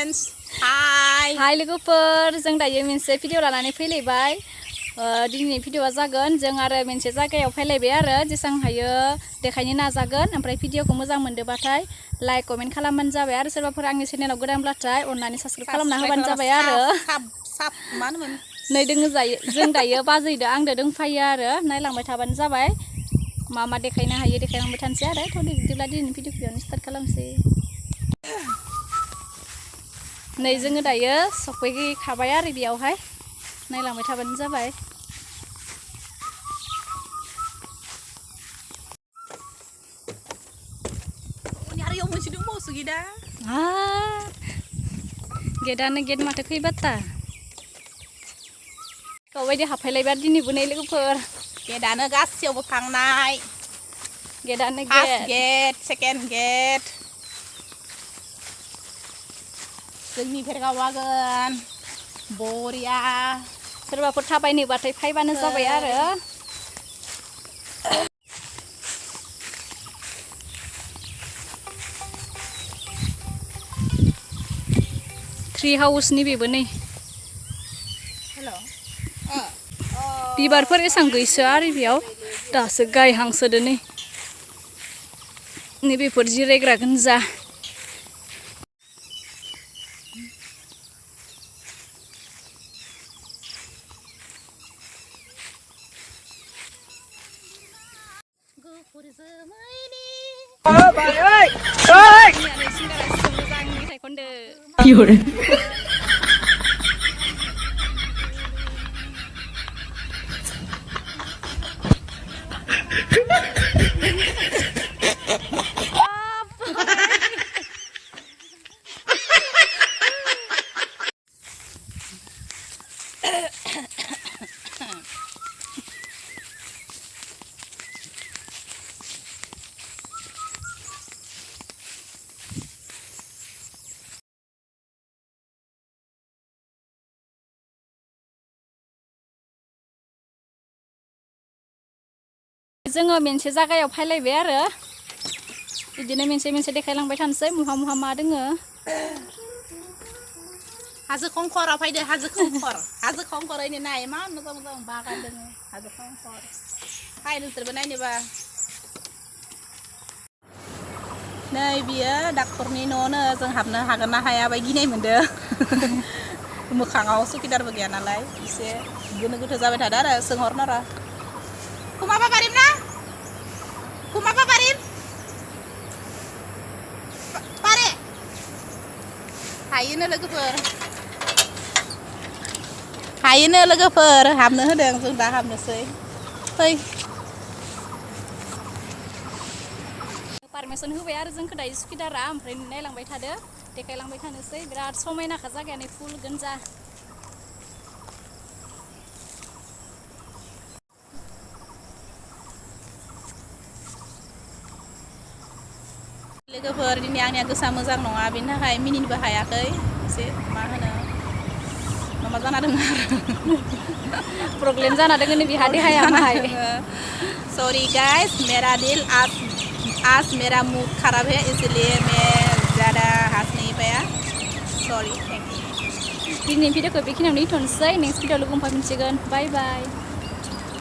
friends. Hi. Hi लोगोफोर जों दायो मोनसे भिडिअ लानानै फैलायबाय दिनैनि भिडिअआ जागोन जों आरो मोनसे जायगायाव फैलायबाय आरो जेसां हायो देखायनो नाजागोन ओमफ्राय भिडिअखौ मोजां मोनदोबाथाय लाइक कमेन्ट खालामबानो जाबाय आरो सोरबाफोर आंनि चेनेलाव गोदानब्लाथाय अननानै साबस्क्राइब खालामना होबानो जाबाय आरो मा होनोमोन नै दोङो जायो जों दायो बाजैदो आंदो दंफायो आरो नायलांबाय थाबानो जाबाय मा मा देखायनो हायो देखायलांबाय थानोसै आरो थ' बिदिब्ला दिनैनि भिडिअखौ स्टार्ट खालामसै नै जोङो दायो सफैखाबाय आरो बेयावहाय नायलांबाय थाबानो जाबाय गेटआनो गेट माथो खैबाता गावबायदि हाबफैलायबाय दिनैबो नै लोगोफोर गेटआनो गासैयावबो थांनाय गेटआनो फार्स्ट गेट सेकेन्ड गेट जोंनि भेरगावागोन बरिया सोरबाफोर थाबायनोबाथाय फायबानो जाबाय आरो ट्री हाउसनि बेबो नै बिबारफोर एसां गैसो आरो बेयाव दासो गायहांसोदो नै बेफोर जिरायग्रा गोनजा जोङो मोनसे जायगायाव फैलायबाय आरो बिदिनो मोनसे देखायलांबाय थानोसै मुहा मा दोङो हाजो खंखराव फैदो हाजो खंखर ओइनो नाय मा मोजां बागान दोङो हाजो खंखर फाय नोंसोरबो नायनोबा नै बियो डाक्टरनि न'नो जों हाबनो हागोन ना हाया बाय गिनाय मोनदो मोखाङाव सुकिदारबो गैया नालाय एसे गोनो गोथो जाबाय थादो आरो सोंहरनो र' कुमाबा बारिम ना कुमाबा बारिम पारे हायोनो लोगोफोर हाबनो होदों जों दा हाबनोसै फै पारमिसन होबाय आरो जोंखौ दायो सुकिदारा ओमफ्राय नायलांबाय थादो देखायलांबाय थानोसै बिराद समायनाखा जायगायानो फुल गोनजा लोगोफोर दिनै आंनिया गोसोआ मोजां नङा बेनि थाखाय मिनिनोबो हायाखै एसे मा होनो माबा जाना दङ आरो प्रब्लेम जाना दङ नै बिहा देहाया माहाय सॉरी गाइस मेरा दिल आज मेरा मूड खराब है इसलिए मैं ज़्यादा हंस नहीं पाया सॉरी थैंक यू दिनैनि भिडिअखौ बेखिनियावनो दोनथ'नोसै नेक्स्ट भिडिअ लोगो मोनफिनसिगोन बाय बाय